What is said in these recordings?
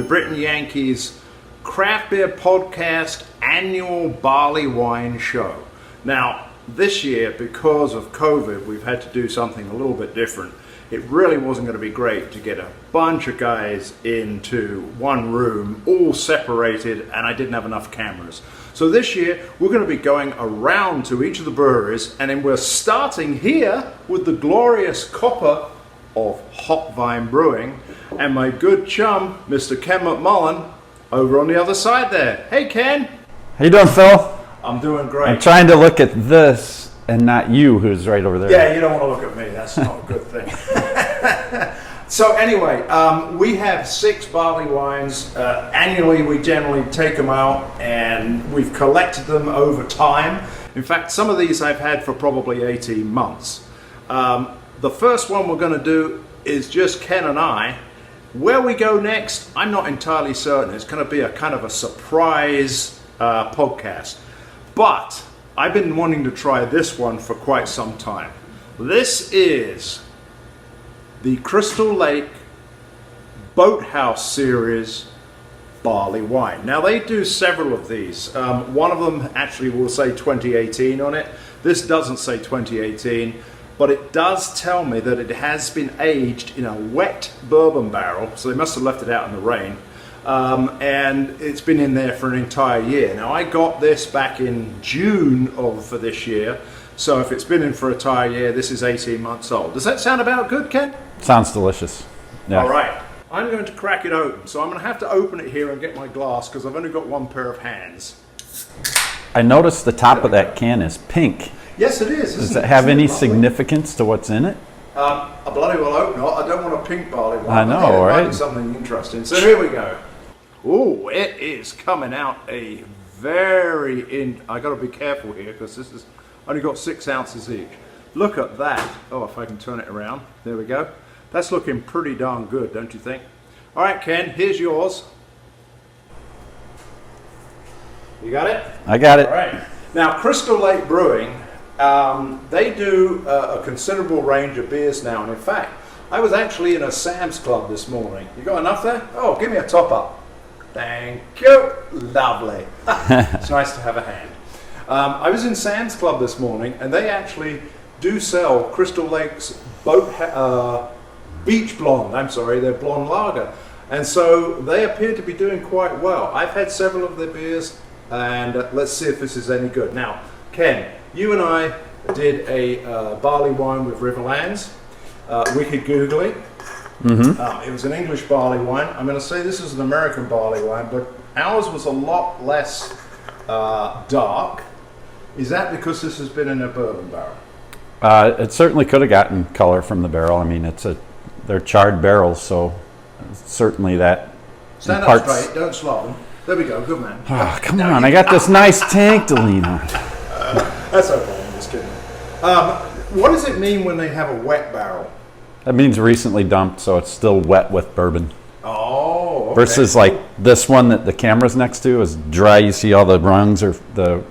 the Brit and Yankees Craft Beer Podcast annual Barleywine show. Now, this year, because of COVID, we've had to do something a little bit different. It really wasn't going to be great to get a bunch of guys into one room, all separated, and I didn't have enough cameras. So this year, we're going to be going around to each of the breweries, and then we're starting here with the glorious copper of Hopvine Brewing, and my good chum, Mr. Ken McMullen, over on the other side there. Hey, Ken. How you doing, Phil? I'm doing great. I'm trying to look at this and not you, who's right over there. Yeah, you don't want to look at me. That's not a good thing. So anyway, we have 6 Barleywines. Annually, we generally take them out, and we've collected them over time. In fact, some of these I've had for probably 18 months. The first one we're going to do is just Ken and I. Where we go next, I'm not entirely certain. It's going to be a kind of a surprise podcast. But I've been wanting to try this one for quite some time. This is the Crystal Lake Boathouse Series Barleywine. Now, they do several of these. One of them actually will say 2018 on it. This doesn't say 2018, but it does tell me that it has been aged in a wet bourbon barrel, so they must have left it out in the rain. And it's been in there for an entire year. Now, I got this back in June for this year, so if it's been in for an entire year, this is 18 months old. Does that sound about good, Ken? Sounds delicious. Yeah. All right. I'm going to crack it open, so I'm going to have to open it here and get my glass because I've only got one pair of hands. I noticed the top of that can is pink. Yes, it is. Does it have any significance to what's in it? I bloody well hope not. I don't want a pink barley wine. I know, right? Might be something interesting. So here we go. Oh, it is coming out a I got to be careful here because this is only got 6 ounces each. Look at that. Oh, if I can turn it around. There we go. That's looking pretty darn good, don't you think? All right, Ken, here's yours. You got it? I got it. All right. Now, Crystal Lake Brewing, they do a considerable range of beers now. And in fact, I was actually in a Sam's Club this morning. You got enough there? Oh, give me a top up. Thank you. Lovely. It's nice to have a hand. I was in Sam's Club this morning, and they actually do sell Crystal Lake's Beach Blonde. I'm sorry, their blonde lager. And so they appear to be doing quite well. I've had several of their beers, and let's see if this is any good. Now, Ken, you and I did a barley wine with Riverlands. We could Google it. Mm-hmm. It was an English barley wine. I'm going to say this is an American barley wine, but ours was a lot less dark. Is that because this has been in a bourbon barrel? It certainly could have gotten color from the barrel. I mean, they're charred barrels, so certainly that. Stand up straight, don't slop them. There we go, good man. Oh, come on, I got this nice tank to lean on. That's okay, I'm just kidding. What does it mean when they have a wet barrel? That means recently dumped, so it's still wet with bourbon. Oh, okay. Versus like this one that the camera's next to is dry. You see all the rungs or the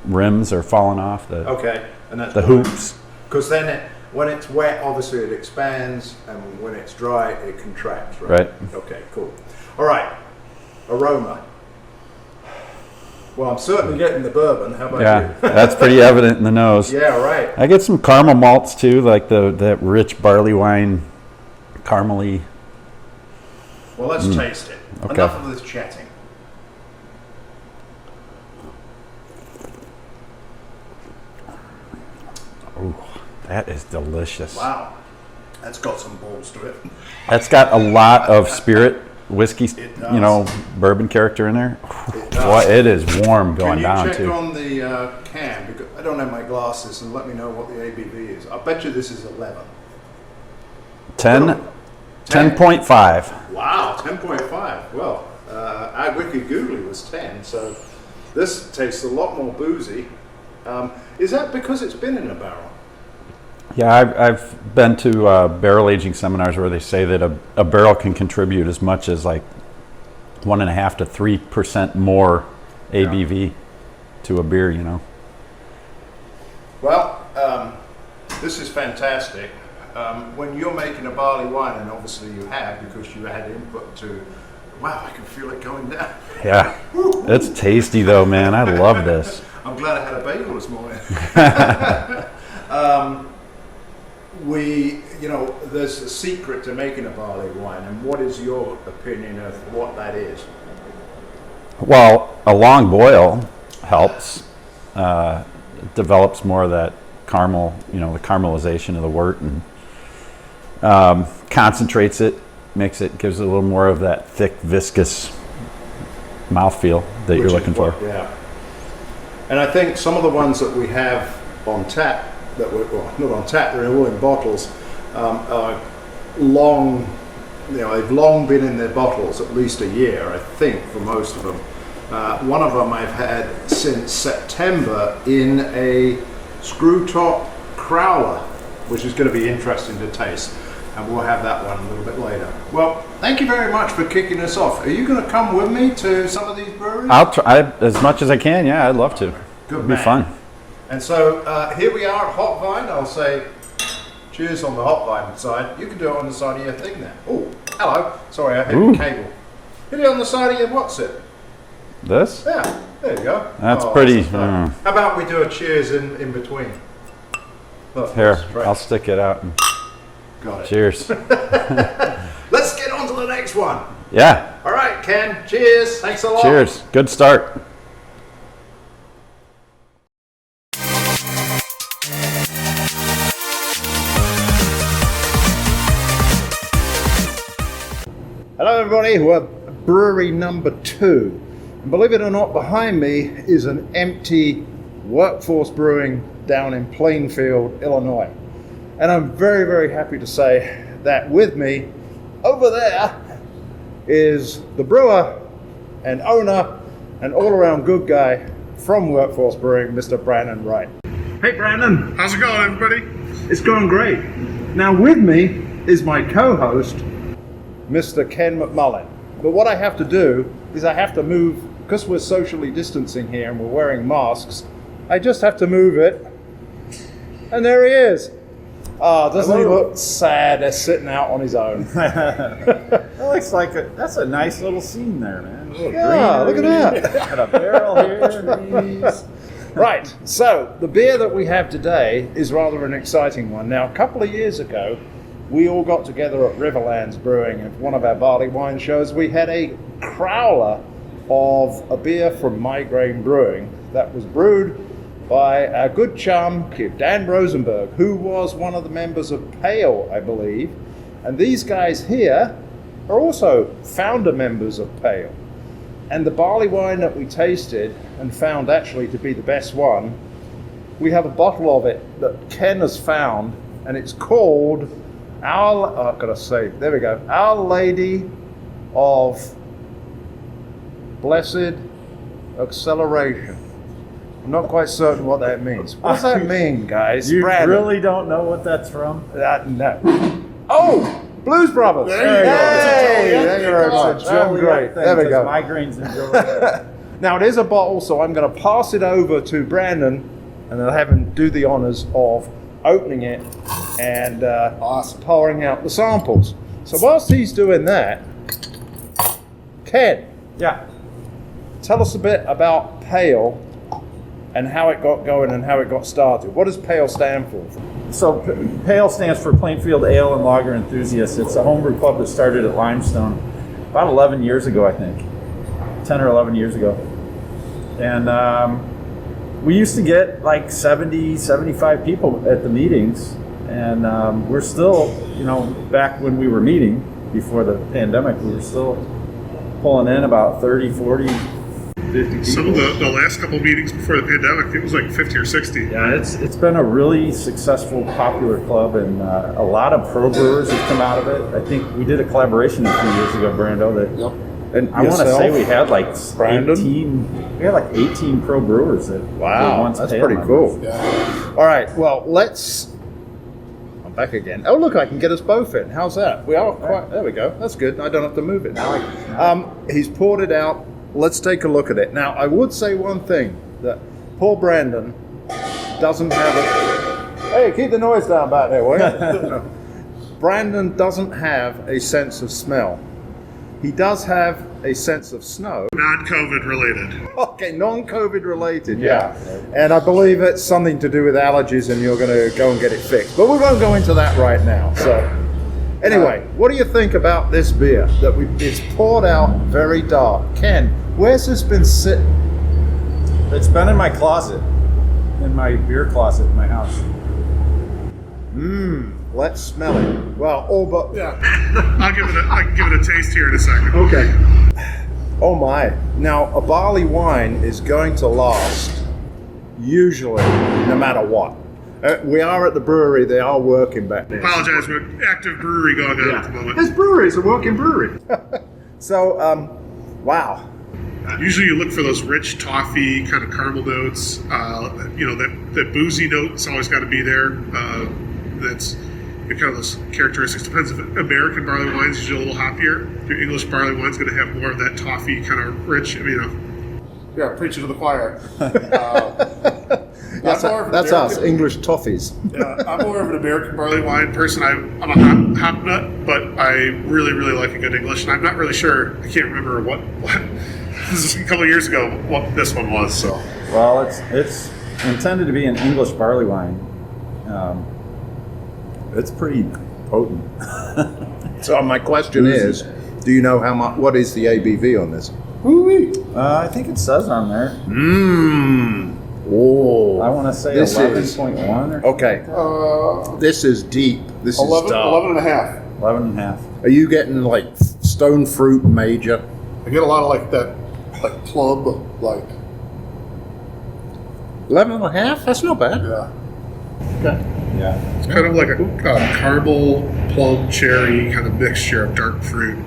rims are falling off. Okay, and that's the hoops. Because then when it's wet, obviously it expands, and when it's dry, it contracts. Right. Okay. Cool. All right. Aroma. Well, I'm certainly getting the bourbon. How about you? Yeah, that's pretty evident in the nose. Yeah, right. I get some caramel malts too, like that rich barley wine, caramely. Well, let's taste it. Okay. Enough of this chatting. Oh, that is delicious. Wow, that's got some balls to it. That's got a lot of spirit, whiskey, bourbon character in there. Boy, it is warm going down too. Can you check on the can? Because I don't have my glasses, and let me know what the ABV is. I bet you this is 11. 10.5. Wow, 10.5. Well, our Wiki Googly was 10, so this tastes a lot more boozy. Is that because it's been in a barrel? Yeah, I've been to barrel aging seminars where they say that a barrel can contribute as much as like 1.5 to 3% more ABV to a beer, you know. Well, this is fantastic. When you're making a barley wine, and obviously you have because you had input to Wow, I can feel it going down. Yeah, it's tasty though, man. I love this. I'm glad I had a bagel this morning. There's a secret to making a barley wine, and what is your opinion of what that is? Well, a long boil helps. It develops more of that caramel, the caramelization of the wort, and concentrates it, gives it a little more of that thick, viscous mouthfeel that you're looking for. Yeah. And I think some of the ones that we have on tap, not on tap, they're all in bottles, are long, they've long been in their bottles, at least a year, I think, for most of them. One of them I've had since September in a screw top crowler, which is going to be interesting to taste. And we'll have that one a little bit later. Well, thank you very much for kicking us off. Are you going to come with me to some of these breweries? I'll try as much as I can. Yeah, I'd love to. Good It'd man. be fun. And so here we are at Hot Vine. I'll say cheers on the Hot Vine side. You can do it on the side of your thing there. Oh, hello. Sorry, I hit the cable. Hit it on the side of your what's it? This? Yeah, there you go. That's pretty. How about we do a cheers in between? Look, Here, that's right. I'll stick it out. Got it. Cheers. Let's get on to the next one. Yeah. All right, Ken. Cheers. Thanks a lot. Cheers. Good start. Hello, everybody. We're brewery number 2. And believe it or not, behind me is an empty Workforce Brewing down in Plainfield, Illinois. And I'm very, very happy to say that with me over there is the brewer and owner and all-around good guy from Workforce Brewing, Mr. Brandon Wright. Hey, Brandon. How's it going, everybody? It's going great. Now, with me is my co-host, Mr. Ken McMullen. But what I have to do is I have to move, because we're socially distancing here and we're wearing masks, I just have to move it. And there he is. Oh, doesn't he look sad as sitting out on his own? That looks like that's a nice little scene there, man. Yeah, look at that. Got a barrel here. Right, so the beer that we have today is rather an exciting one. Now, a couple of years ago, we all got together at Riverlands Brewing at one of our Barleywine shows. We had a crowler of a beer from Migraine Brewing that was brewed by our good chum, Dan Rosenberg, who was one of the members of Pale, I believe. And these guys here are also founder members of Pale. And the barley wine that we tasted and found actually to be the best one, we have a bottle of it that Ken has found, and it's called Our Lady of Blessed Acceleration. I'm not quite certain what that means. What does that mean, guys? You Brandon? really don't know what that's from? No. Oh, Blues Brothers. There you go. Hey, thank you very much. I'm great. There we go. Migraines and Joliet. Now, it is a bottle, so I'm going to pass it over to Brandon, and I'll have him do the honors of opening it and pouring out the samples. So whilst he's doing that, Ken, Yeah. tell us a bit about Pale and how it got going and how it got started. What does Pale stand for? So PALE stands for Plainfield Ale and Lager Enthusiasts. It's a homebrew club that started at Limestone about 11 years ago, I think. 10 or 11 years ago. And we used to get like 70, 75 people at the meetings. And we're still, back when we were meeting before the pandemic, we were still pulling in about 30, 40, 50 people. Some of the last couple of meetings before the pandemic, it was like 50 or 60. Yeah, it's been a really successful, popular club, and a lot of pro brewers have come out of it. I think we did a collaboration a few years ago, Brando, that, and I want to say we had like Brandon? 18. We had like 18 pro brewers that Wow, were once that's Pale pretty members. cool. All right, well, I'm back again. Oh, look, I can get us both in. How's that? We are quite, there we go. That's good. I don't have to move it now. He's poured it out. Let's take a look at it. Now, I would say one thing, that poor Brandon doesn't have a... Hey, keep the noise down back there, will you? Brandon doesn't have a sense of smell. He does have a sense of snow. Non-COVID related. Okay, non-COVID related, yeah. And I believe it's something to do with allergies and you're going to go and get it fixed. But we won't go into that right now. So anyway, what do you think about this beer? It's poured out very dark. Ken, where's this been sitting? It's been in my closet, in my beer closet in my house. Let's smell it. Well, all but... Yeah. I can give it a taste here in a second. Okay. Oh my. Now, a barley wine is going to last, usually, no matter what. We are at the brewery. They are working back there. Apologize, but active brewery going on at the moment. This brewery is a working brewery. So, wow. Usually you look for those rich toffee kind of caramel notes. That boozy note's always got to be there. That's kind of those characteristics. Depends if American barley wine's usually a little hoppier. Your English barley wine's going to have more of that toffee kind of rich. Yeah, preaching to the choir. That's us, English toffees. Yeah, I'm more of an American barley wine person. I'm a hop nut, but I really, really like a good English. And I'm not really sure. I can't remember what this is a couple of years ago what this one was. So, well, it's intended to be an English barley wine. It's pretty potent. So my question is, do you know what is the ABV on this? I think it says on there. Oh. I want to say This is- 11.1 or Okay. This is deep. This 11, is dark. 11 and a half. 11 and a half. Are you getting like stone fruit major? I get a lot of like that, like plum, like, 11 and a half? That's not bad. yeah. Yeah. it's kind of like a caramel, plum, cherry kind of mixture of dark fruit,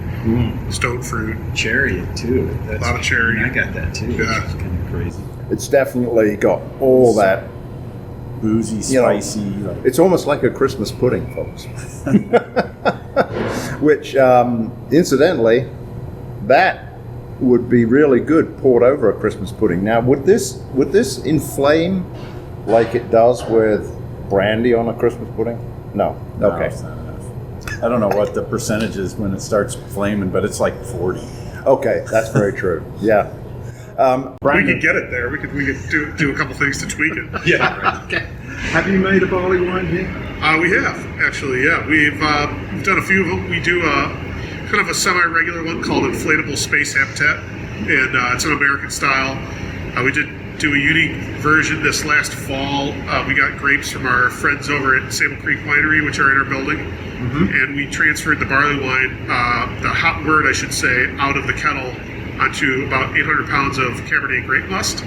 stone fruit, Cherry too. a lot of cherry. I got that too. Yeah. Which is kind of crazy. It's definitely got all that. Boozy, You know, spicy. It's almost like a Christmas pudding, folks. Which, incidentally, that would be really good poured over a Christmas pudding. Now, would this inflame like it does with brandy on a Christmas pudding? No. No, Okay. it's not enough. I don't know what the percentage is when it starts flaming, but it's like 40. Okay, that's very true. Yeah. We could get it there. We could do a couple things to tweak it. Yeah. Right. Okay. Have you made a barley wine here? We have actually. Yeah, we've done a few of them. We do kind of a semi-regular one called Inflatable Space Habitat, and it's an American style. We did do a unique version this last fall. We got grapes from our friends over at Sable Creek Winery, which are in our building, and we transferred the barley wine, the hot wort, I should say, out of the kettle onto about 800 pounds of Cabernet grape must.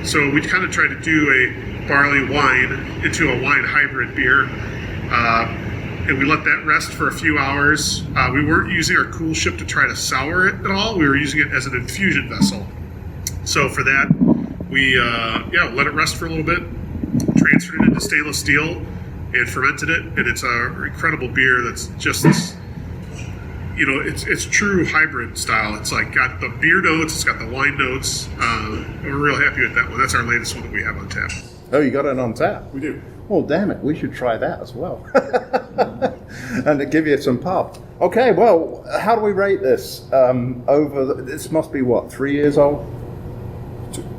So we kind of tried to do a barley wine into a wine hybrid beer. And we let that rest for a few hours. We weren't using our cool ship to try to sour it at all. We were using it as an infusion vessel. So for that, we let it rest for a little bit, transferred it into stainless steel, and fermented it. And it's an incredible beer that's just this, it's true hybrid style. It's like got the beer notes, it's got the wine notes. We're real happy with that one. That's our latest one that we have on tap. Oh, you got it on tap? We do. Well, damn it, we should try that as well. And to give you some pop. Okay, well, how do we rate this? This must be what, 3 years old?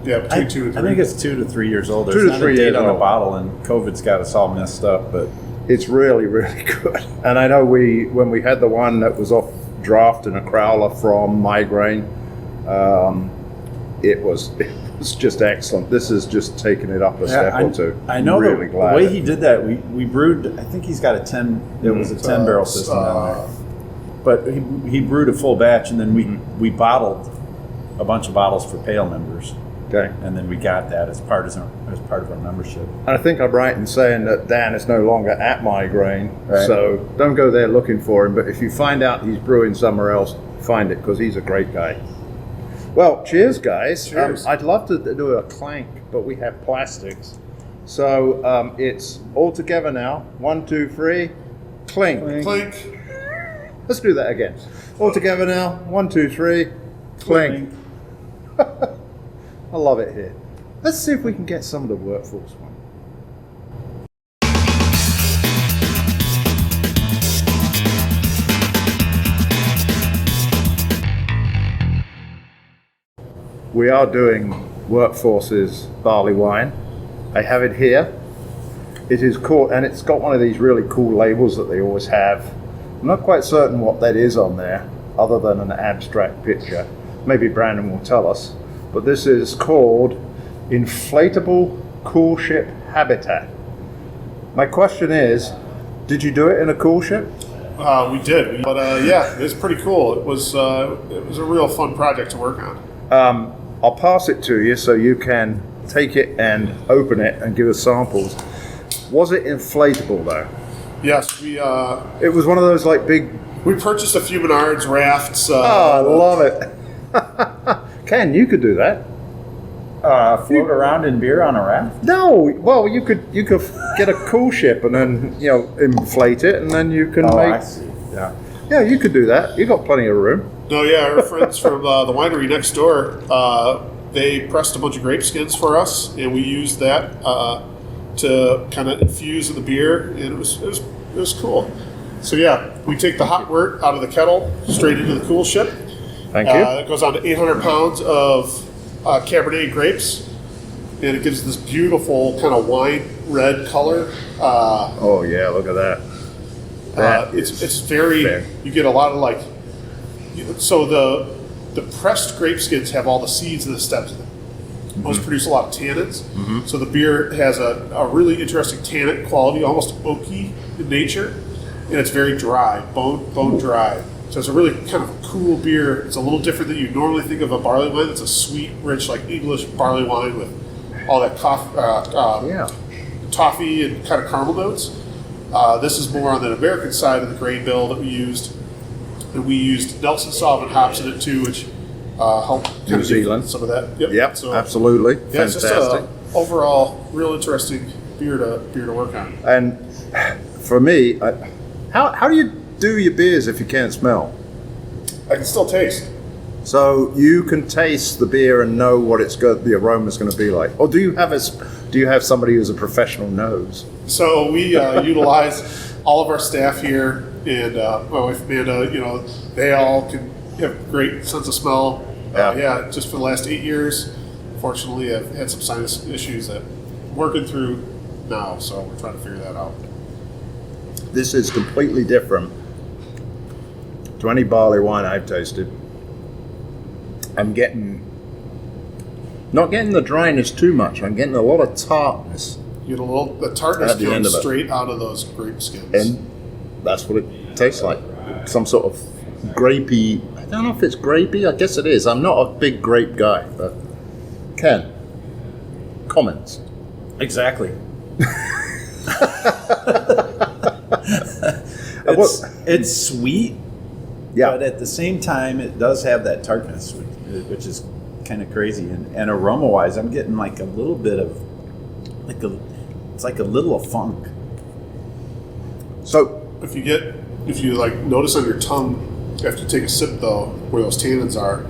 Yeah, between 2 and 3. I think it's 2 to 3 years old. There's 2 to not 3 a date years on the old. bottle, and COVID's got us all messed up. But It's really, really good. And I know when we had the one that was off draft in a crowler from Migraine, it was just excellent. This is just taking it up a step or two. I know really the glad. way he did that. We brewed. I think he's got a 10. It was a 10 barrel system down there. But he brewed a full batch, and then we bottled a bunch of bottles for Pale members, Okay. and then we got that as part of our membership. I think I'm right in saying that Dan is no longer at Migraine, Right. so don't go there looking for him. But if you find out he's brewing somewhere else, find it, because he's a great guy. Well, cheers, guys. Cheers. I'd love to do a clank, but we have plastics. So it's all together now. 1, 2, 3, clink. Clink. Let's do that again. All together now. 1, 2, 3, clink. I love it here. Let's see if we can get some of the workforce one. we are doing Workforce's barley wine. I have it here. It is called, and it's got one of these really cool labels that they always have. I'm not quite certain what that is on there, other than an abstract picture. Maybe Brandon will tell us. But this is called Inflatable Cool Ship Habitat. My question is, did you do it in a cool ship? We did, but yeah, it was pretty cool. It was a real fun project to work on. I'll pass it to you so you can take it and open it and give us samples. Was it inflatable though? Yes, It was one of those like big. we purchased a few Menards rafts. I love it. Ken, you could do that. Float around in beer on a raft? No, well, you could get a cool ship and then inflate it, and then you can Oh, make. I see. Yeah. Yeah, you could do that. You got plenty of room. No, yeah, our friends from the winery next door, they pressed a bunch of grape skins for us, and we used that to kind of infuse in the beer, and it was cool. So yeah, we take the hot wort out of the kettle straight into the cool ship. Thank you. It goes on to 800 pounds of Cabernet grapes, and it gives this beautiful kind of wine red color. Oh yeah, look at that. It's very fair. You get a lot of so the pressed grape skins have all the seeds and the stems in them. Those produce a lot of tannins. So the beer has a really interesting tannic quality, almost oaky in nature, and it's very dry, bone dry. So it's a really kind of cool beer. It's a little different than you normally think of a barley wine. It's a sweet, rich, like English barley wine with all that toffee and kind of caramel notes. This is more on the American side of the grain bill that we used. And we used Nelson Sauvin hops in it too, which helped kind of Zealand. some of that. Yep, So, absolutely. yeah, it's Fantastic. just overall real interesting beer to work on. And for me, how do you do your beers if you can't smell? I can still taste. So you can taste the beer and know what the aroma's going to be like, or do you have somebody who's a professional nose? So we utilize all of our staff here, and my wife Amanda. They all can have great sense of smell. Just for the last 8 years, fortunately, I've had some sinus issues that I'm working through now. So we're trying to figure that out. This is completely different to any barley wine I've tasted. I'm not getting the dryness too much. I'm getting a lot of tartness. You get the tartness At the end comes of it. straight out of those grape skins. And that's what it tastes like. Some sort of grapey. I don't know if it's grapey. I guess it is. I'm not a big grape guy, but Ken, comments. Exactly. What- It's sweet, Yeah. but at the same time, it does have that tartness, which is kind of crazy. And aroma-wise, I'm getting like a little bit of, it's like a little of funk. So If you notice on your tongue after you take a sip though, where those tannins are,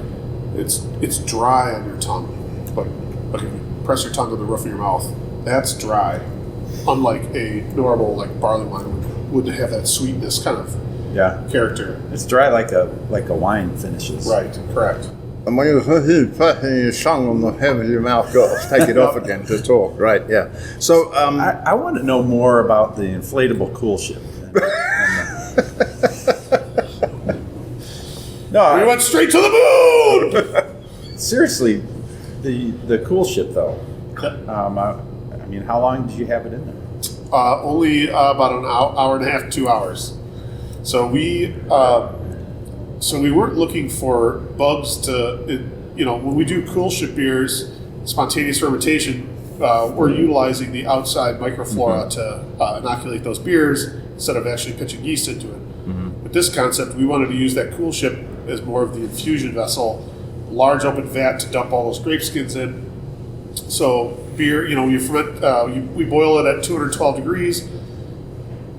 it's dry on your tongue. But if you press your tongue to the roof of your mouth, that's dry. Unlike a normal barley wine would have that sweetness kind of character. It's dry like a wine finishes. Right, correct. and when you're putting your tongue on the head of your mouth, go take it off again to talk. Right? Yeah. So I want to know more about the inflatable cool ship. No, We went straight to the moon! seriously, the cool ship though. I mean, how long did you have it in there? Only about an hour and a half, 2 hours. So we weren't looking for bugs when we do cool ship beers, spontaneous fermentation, we're utilizing the outside microflora to inoculate those beers instead of actually pitching yeast into it. With this concept, we wanted to use that cool ship as more of the infusion vessel, large open vat to dump all those grape skins in. So beer, you ferment, we boil it at 212 degrees.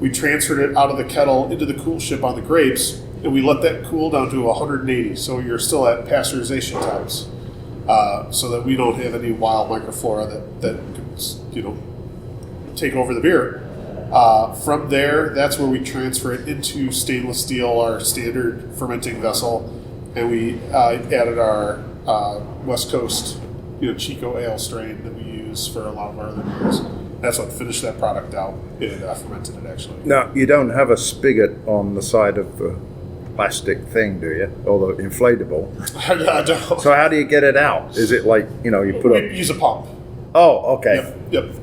We transferred it out of the kettle into the cool ship on the grapes, and we let that cool down to 180. So you're still at pasteurization times, so that we don't have any wild microflora that could, take over the beer. From there, that's where we transfer it into stainless steel, our standard fermenting vessel, and we added our West Coast, Chico ale strain that we use for a lot of our other beers. That's what finished that product out and fermented it actually. Now, you don't have a spigot on the side of the plastic thing, do you? Or the inflatable. I don't. So how do you get it out? Is it like, you put We a... use a pump. Oh, okay. Yep.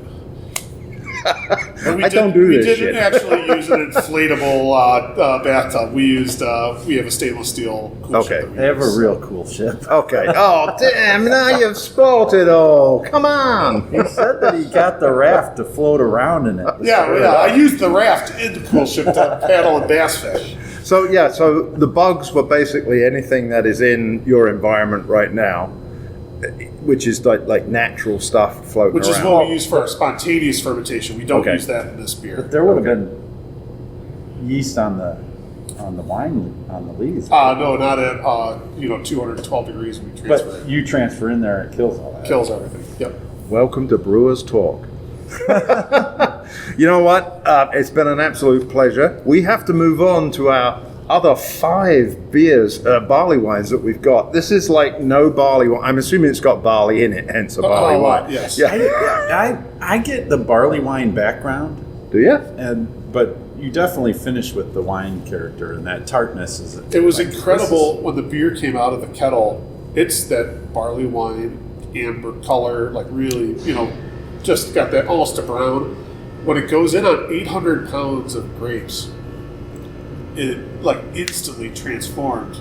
I don't do this shit. We didn't actually use an inflatable bathtub. We have a stainless steel cool ship that we They have a use. real cool ship. Okay. Oh, damn, now you've spoiled it all. Come on. He said that he got the raft to float around in it. Yeah. I used the raft in the cool ship to paddle and bass fish. So the bugs were basically anything that is in your environment right now, which is like natural stuff floating Which is around. what we use for our spontaneous fermentation. We don't Okay. use that in this beer. There would have been yeast on the wine on the lees. No, not at 212 degrees. We transfer But it. you transfer in there, it kills all that. Kills everything. Yep. Welcome to Brewers Talk. You know what? It's been an absolute pleasure. We have to move on to our other 5 beers, barley wines that we've got. This is like no barley wine. I'm assuming it's got barley in it, hence a barley wine. Yes. Yeah. I get the barley wine background, Do you? but you definitely finish with the wine character, and that tartness is. It was incredible when the beer came out of the kettle. It's that barley wine, amber color, like really, just got that almost a brown. When it goes in on 800 pounds of grapes, it like instantly transformed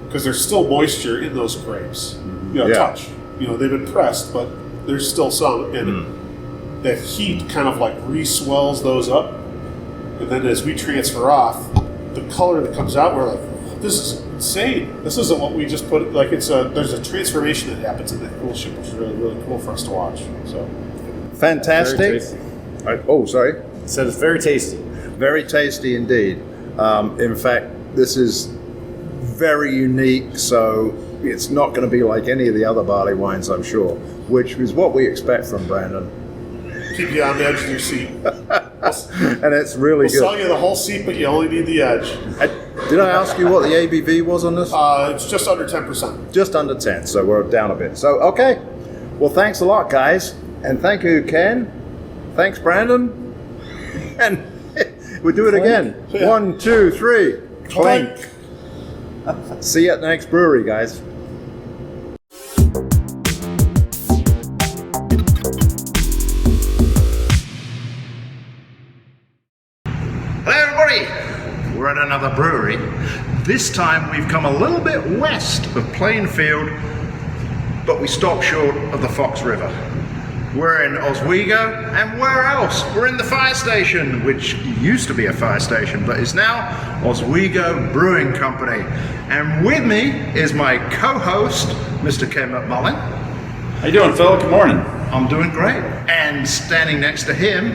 because there's still moisture in those grapes. Yeah. Touch. They've been pressed, but there's still some, and that heat kind of like re-swells those up. And then as we transfer off, the color that comes out, we're like, this is insane. This isn't what we just put. Like there's a transformation that happens in that cool ship, which is really, really cool for us to watch. So Fantastic. Very tasty. Sorry. It said it's very tasty. Very tasty indeed. In fact, this is very unique, so it's not going to be like any of the other barley wines, I'm sure, which is what we expect from Brandon. keep you on the edge of your seat. And it's really We'll good. sell you the whole seat, but you only need the edge. Did I ask you what the ABV was on this? It's just under 10%. Just under 10, so we're down a bit. So, okay. Well, thanks a lot, guys. And thank you, Ken. Thanks, Brandon. And we'll do it again. Yeah. 1, 2, 3. Clink. See you at the next brewery, guys. Hello, everybody. We're at another brewery. This time we've come a little bit west of Plainfield, but we stopped short of the Fox River. We're in Oswego, and where else? We're in the fire station, which used to be a fire station, but is now Oswego Brewing Company. And with me is my co-host, Mr. Ken McMullen. How you doing, Phil? Good morning. I'm doing great. And standing next to him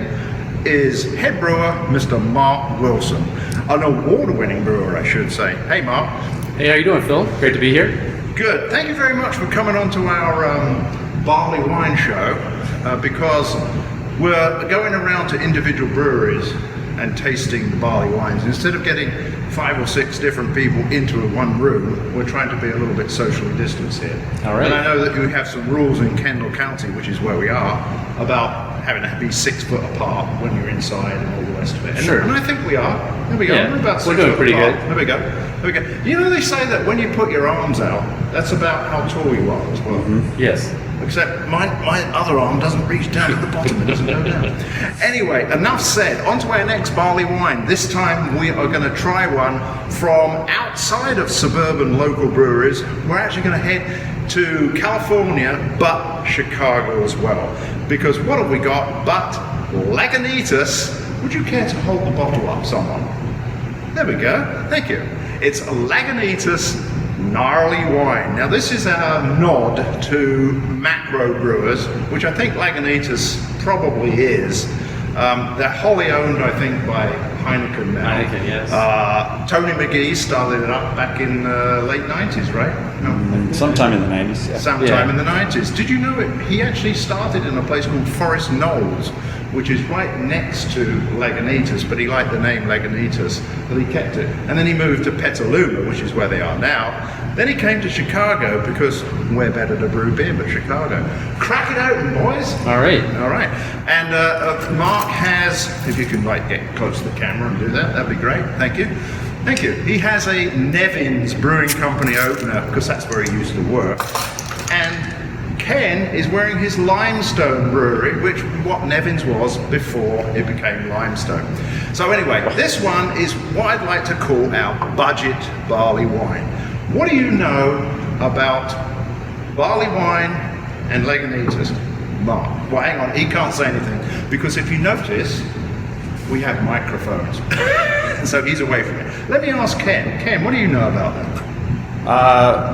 is head brewer, Mr. Mark Wilson. An award-winning brewer, I should say. Hey, Mark. Hey, how you doing, Phil? Great to be here. Good. Thank you very much for coming on to our Barleywine show, because we're going around to individual breweries and tasting the barley wines. Instead of getting 5 or 6 different people into one room, we're trying to be a little bit socially distanced here. All right. And I know that you have some rules in Kendall County, which is where we are, about having to be 6 foot apart when you're inside and all the rest of it. And, Sure. and I think we are. There we go. Yeah, We're about 6 we're doing foot pretty apart. good. There we go. There we go. You know, they say that when you put your arms out, that's about how tall you are as well. Yes. Except my other arm doesn't reach down to the bottom, it doesn't go down. Anyway, enough said. On to our next barley wine. This time we are going to try one from outside of suburban local breweries. We're actually going to head to California, but Chicago as well. Because what have we got but Lagunitas? Would you care to hold the bottle up, someone? There we go. Thank you. It's Lagunitas Gnarly Wine. Now this is a nod to macro brewers, which I think Lagunitas probably is. They're wholly owned, I think, by Heineken now. Heineken, yes. Tony McGee started it up back in the late 90s, right? No. Sometime in the 90s. Yeah. Sometime in the 90s. Did you know it? He actually started in a place called Forest Knolls, which is right next to Lagunitas, but he liked the name Lagunitas, but he kept it. And then he moved to Petaluma, which is where they are now. Then he came to Chicago because where better to brew beer but Chicago. Crack it open, boys. All right. All right. And Mark has, if you can get close to the camera and do that, that'd be great. Thank you. Thank you. He has a Nevin's Brewing Company opener because that's where he used to work. And Ken is wearing his Limestone brewery, which what Nevin's was before it became Limestone. So anyway, this one is what I'd like to call our budget barley wine. What do you know about barley wine and Lagunitas? Mark. Well, hang on, he can't say anything because if you notice, we have microphones. So he's away from it. Let me ask Ken. Ken, what do you know about them?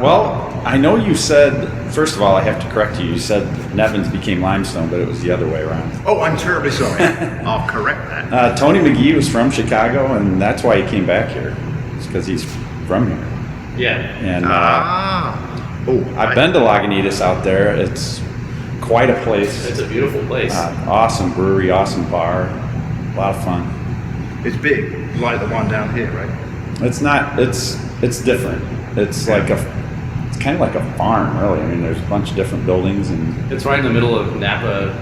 Well, I know you said, first of all, I have to correct you. You said Nevin's became Limestone, but it was the other way around. Oh, I'm terribly sorry. I'll correct that. Tony McGee was from Chicago, and that's why he came back here. It's because he's from here. Yeah. And Oh, I've been to Lagunitas out there. It's quite a place. It's a beautiful place. Awesome brewery, awesome bar, a lot of fun. It's big, like the one down here, right? It's not. It's different. It's like it's kind of like a farm, really. I mean, there's a bunch of different buildings and. It's right in the middle of Napa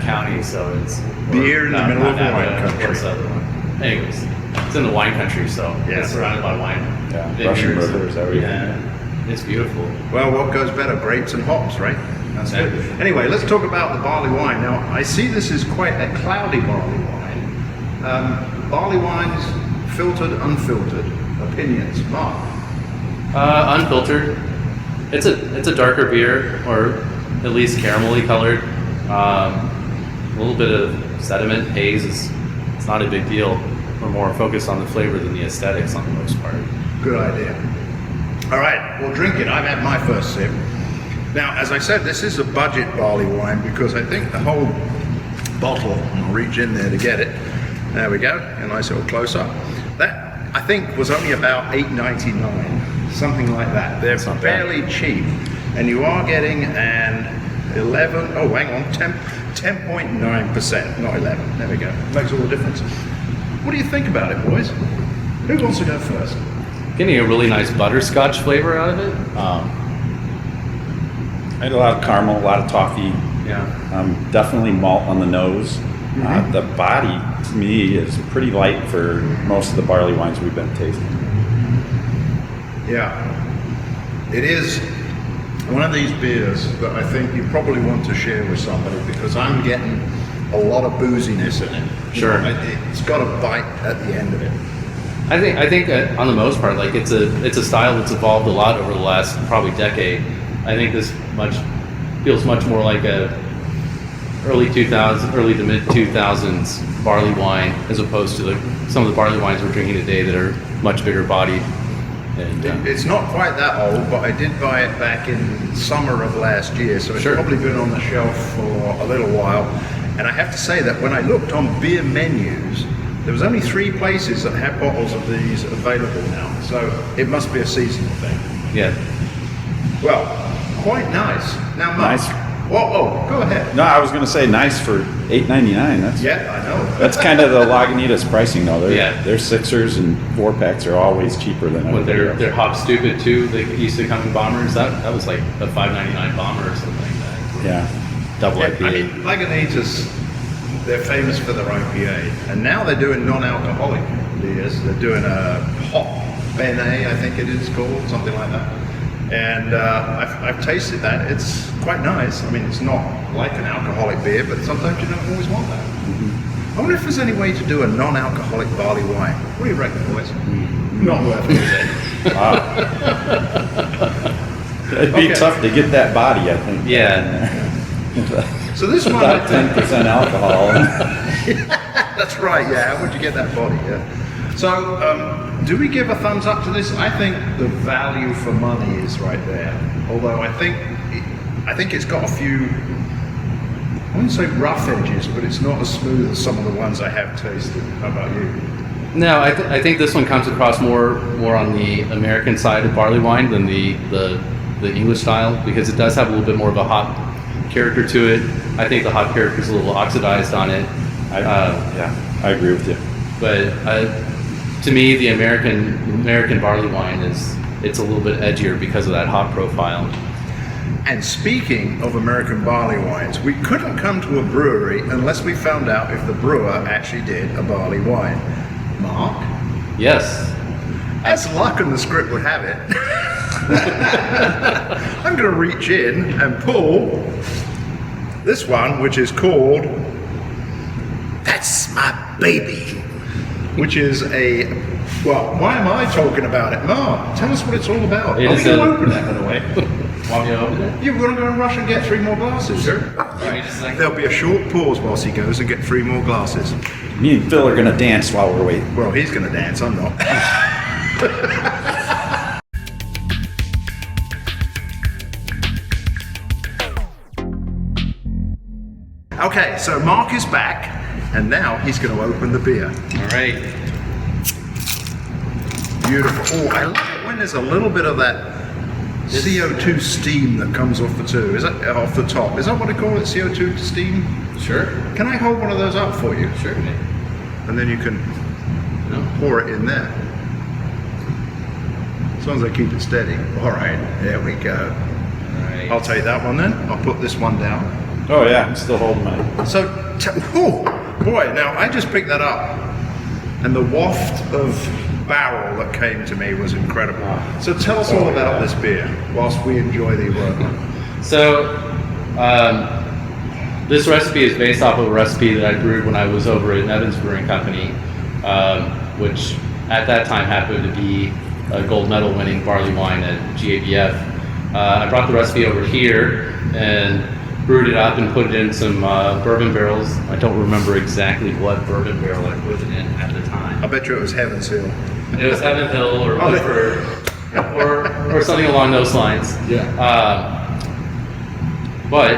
County, so it's Beer in the middle of wine country. What's the other one? Anyways, it's in the wine country, so Yeah. it's surrounded by wine. Yeah, Vineyards. Russian rivers, everything. Yeah, it's beautiful. Well, what goes better? Grapes and hops, right? That's good. Anyway, let's talk about the barley wine. Now, I see this is quite a cloudy barley wine. Barley wines, filtered, unfiltered. Opinions, Mark. Unfiltered. It's a darker beer, or at least caramelly colored. A little bit of sediment haze it's not a big deal. We're more focused on the flavor than the aesthetics on the most part. Good idea. All right, we'll drink it. I've had my first sip. Now, as I said, this is a budget barley wine because I think the whole bottle, I'll reach in there to get it. There we go, a nice little close up. That, I think, was only about $8.99, something like that. They're fairly cheap, and you are getting an 10.9%, not 11. There we go. Makes all the difference. What do you think about it, boys? Who wants to go first? Getting a really nice butterscotch flavor out of it. I had a lot of caramel, a lot of toffee. Yeah. Definitely malt on the nose. The body, to me, is pretty light for most of the barley wines we've been tasting. Yeah. It is one of these beers that I think you probably want to share with somebody because I'm getting a lot of booziness in it. Sure. It's got a bite at the end of it. I think on the most part, like it's a style that's evolved a lot over the last probably decade. I think this feels much more like a early to mid 2000s barley wine as opposed to some of the barley wines we're drinking today that are much bigger bodied. And, It's not quite that old, but I did buy it back in summer of last year, so it's Sure. probably been on the shelf for a little while. And I have to say that when I looked on beer menus, there was only 3 places that had bottles of these available now, so it must be a seasonal thing. yeah. Well, quite nice. Now, Mark. Nice. Oh, go ahead. No, I was going to say nice for $8.99. That's Yeah, I know. That's kind of the Lagunitas pricing, though. Yeah. Their 6ers and 4-packs are always cheaper than When everybody they're else. hop stupid too, they used to come in bombers. That was like a $5.99 bomber or something like that. Yeah. Double I IPA. mean, Lagunitas, they're famous for their IPA, and now they're doing non-alcoholic beers. They're doing a hop Benet, I think it is called, something like that. And I've tasted that. It's quite nice. I mean, it's not like an alcoholic beer, but sometimes you don't always want that. I wonder if there's any way to do a non-alcoholic barley wine. What do you reckon, boys? Not worth it, is it? It'd be Okay. tough to get that body, I think. Yeah. So this one, About 10% alcohol. that's right, yeah. How would you get that body? Yeah. So, do we give a thumbs up to this? I think the value for money is right there. Although I think it's got a few, I wouldn't say rough edges, but it's not as smooth as some of the ones I have tasted. How about you? No, I think this one comes across more on the American side of barley wine than the English style because it does have a little bit more of a hop character to it. I think the hop character is a little oxidized on it. Yeah, I agree with you. But to me, the American barley wine is it's a little bit edgier because of that hop profile. And speaking of American barley wines, we couldn't come to a brewery unless we found out if the brewer actually did a barley wine. Mark? Yes. As luck and the script would have it, I'm going to reach in and pull this one, which is called That's My Baby, which is a, well, why am I talking about it? Mark, tell us what it's all about. It Are we is going to a- open that, by the way? Want me to open it? You're going to go and rush and get 3 more glasses, sir. Give me just a second. There'll be a short pause whilst he goes and get 3 more glasses. Me and Phil are gonna dance while we're waiting. Well, he's going to dance, I'm not. Okay, so Mark is back, and now he's going to open the beer. All right. Beautiful. Oh, I love it when there's a little bit of that CO2 steam that comes off the two. Is that off the top? Is that what they call it? CO2 steam? Sure. Can I hold one of those up for you? Sure. And then you can pour it in there. As long as I keep it steady. All right, there we go. All right. I'll take that one then. I'll put this one down. Oh yeah, I'm still holding mine. So, oh boy, now I just picked that up, and the waft of barrel that came to me was incredible. So tell us all about this beer whilst we enjoy the aroma. So, this recipe is based off of a recipe that I brewed when I was over at Evans Brewing Company, which at that time happened to be a gold medal winning barley wine at GABF. I brought the recipe over here and brewed it up and put it in some bourbon barrels. I don't remember exactly what bourbon barrel I put it in at the time. I bet you it was Heaven's Hill. It was Heaven Hill or Woodford or something along those lines. Yeah. But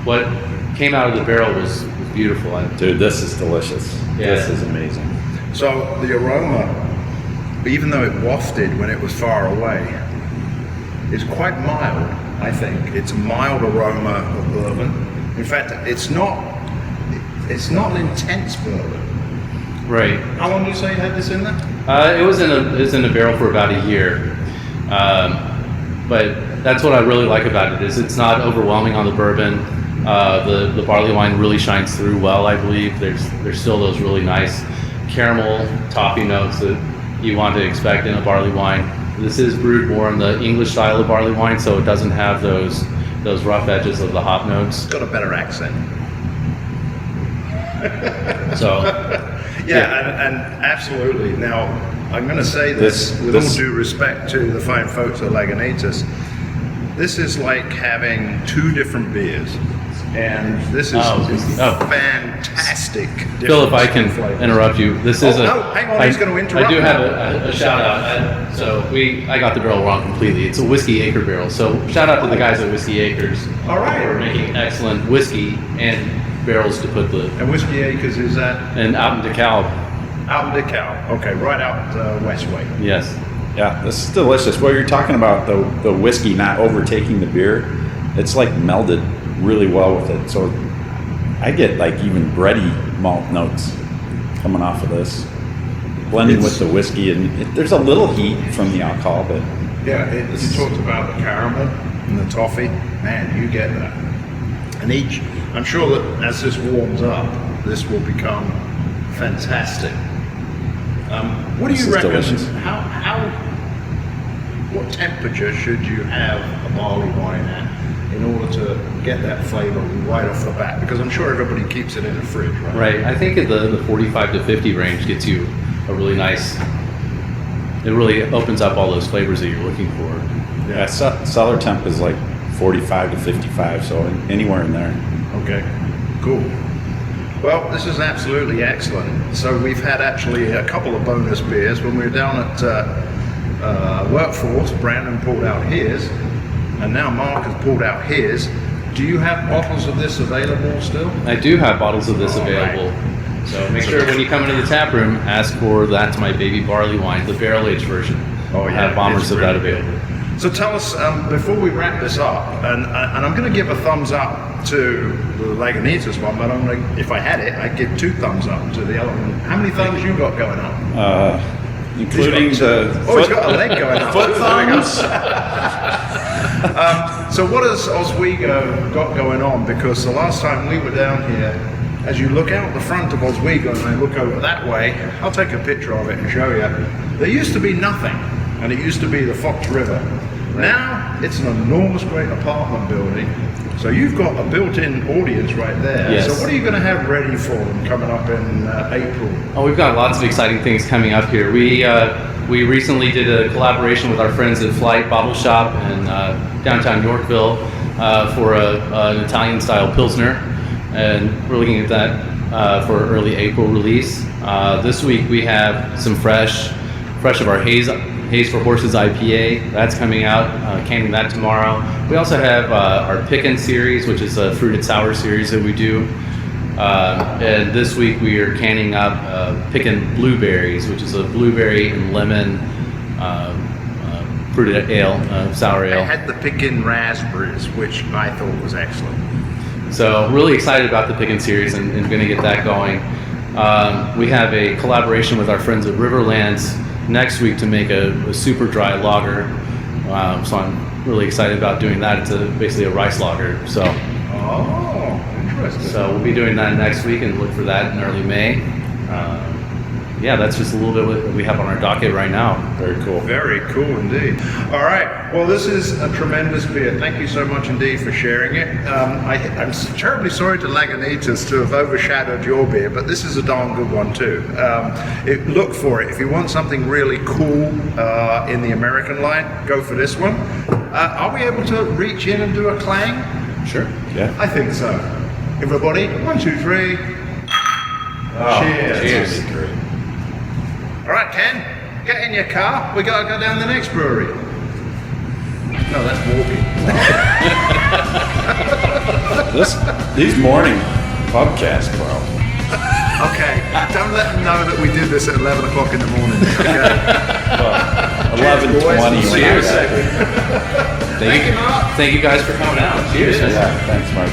what came out of the barrel was beautiful. Dude, this is delicious. Yeah. This is amazing. So the aroma, even though it wafted when it was far away, is quite mild, I think. It's a mild aroma of bourbon. In fact, it's not an intense bourbon. Right. How long do you say you had this in there? It was in a barrel for about a year. But that's what I really like about it is it's not overwhelming on the bourbon. The barley wine really shines through well, I believe. There's still those really nice caramel toffee notes that you want to expect in a barley wine. This is brewed more in the English style of barley wine, so it doesn't have those rough edges of the hop notes. It's got a better accent. So Yeah, and absolutely. Now, I'm going to say this with all due respect to the fine folks at Lagunitas. This is like having 2 different beers. And this is fantastic. Phil, if I can interrupt you, this is no, hang on, he's going to interrupt I do me. have a shout out. I got the barrel wrong completely. It's a Whiskey Acre barrel. So shout out to the guys at Whiskey Acres. All right. For making excellent whiskey and barrels to put the And Whiskey Acres is that and out in DeKalb. out in DeKalb. Okay, right out Westway. Yes. Yeah, this is delicious. What you're talking about, the whiskey not overtaking the beer, it's like melded really well with it. So I get like even bready malt notes coming off of this, blending with the whiskey, and there's a little heat from the alcohol, but Yeah, you talked about the caramel and the toffee. Man, you get that. And I'm sure that as this warms up, this will become fantastic. What do This you is reckon? delicious. What temperature should you have a barley wine at in order to get that flavor right off the bat? Because I'm sure everybody keeps it in the fridge, right? Right. I think the 45 to 50 range gets you a really nice. It really opens up all those flavors that you're looking for. yeah, cellar temp is like 45 to 55, so anywhere in there. Okay, cool. Well, this is absolutely excellent. So we've had actually a couple of bonus beers. When we were down at Workforce, Brandon pulled out his, and now Mark has pulled out his. Do you have bottles of this available still? I do have bottles of this All right. available. So make sure when you come into the tap room, ask for That's My Baby Barley Wine, the barrel-aged version. Oh, We'll yeah, have bombers it's of that really available. So tell us, before we wrap this up, and I'm going to give a thumbs up to the Lagunitas one, but if I had it, I'd give 2 thumbs up to the other one. How many thumbs you got going up? including the Oh, he's got a leg going up. foot thumbs. So what has Oswego got going on? Because the last time we were down here, as you look out the front of Oswego and then look over that way, I'll take a picture of it and show you. There used to be nothing, and it used to be the Fox River. Now it's an enormous great apartment building. So you've got a built-in audience right there. Yes. So what are you going to have ready for them coming up in April? Oh, we've got lots of exciting things coming up here. We recently did a collaboration with our friends at Flight Bottle Shop in downtown Yorkville for an Italian-style Pilsner, and we're looking at that for early April release. This week we have some fresh of our Haze for Horses IPA. That's coming out, canning that tomorrow. We also have our Pickin' series, which is a fruited sour series that we do. And this week we are canning up Pickin' Blueberries, which is a blueberry and lemon fruited ale, sour ale. I had the Pickin' Raspberries, which I thought was excellent. So really excited about the Pickin' series and going to get that going. We have a collaboration with our friends at Riverlands next week to make a super dry lager. So I'm really excited about doing that. It's basically a rice lager. So Interesting. So we'll be doing that next week and look for that in early May. Yeah, that's just a little bit what we have on our docket right now. Very cool. Very cool indeed. All right. Well, this is a tremendous beer. Thank you so much indeed for sharing it. I'm terribly sorry to Lagunitas to have overshadowed your beer, but this is a darn good one too. Look for it. If you want something really cool in the American line, go for this one. Are we able to reach in and do a clang? Sure. Yeah. I think so. Everybody, 1, 2, 3. Cheers. Cheers. All right, Ken, get in your car. We gotta go down the next brewery. No, that's walking. These morning Pubcast, bro. Okay, don't let them know that we did this at 11 o'clock in the morning. Okay. 11:20. See you in a Cheers. second. Thank you guys for coming out. Cheers. Yeah, thanks, Mark.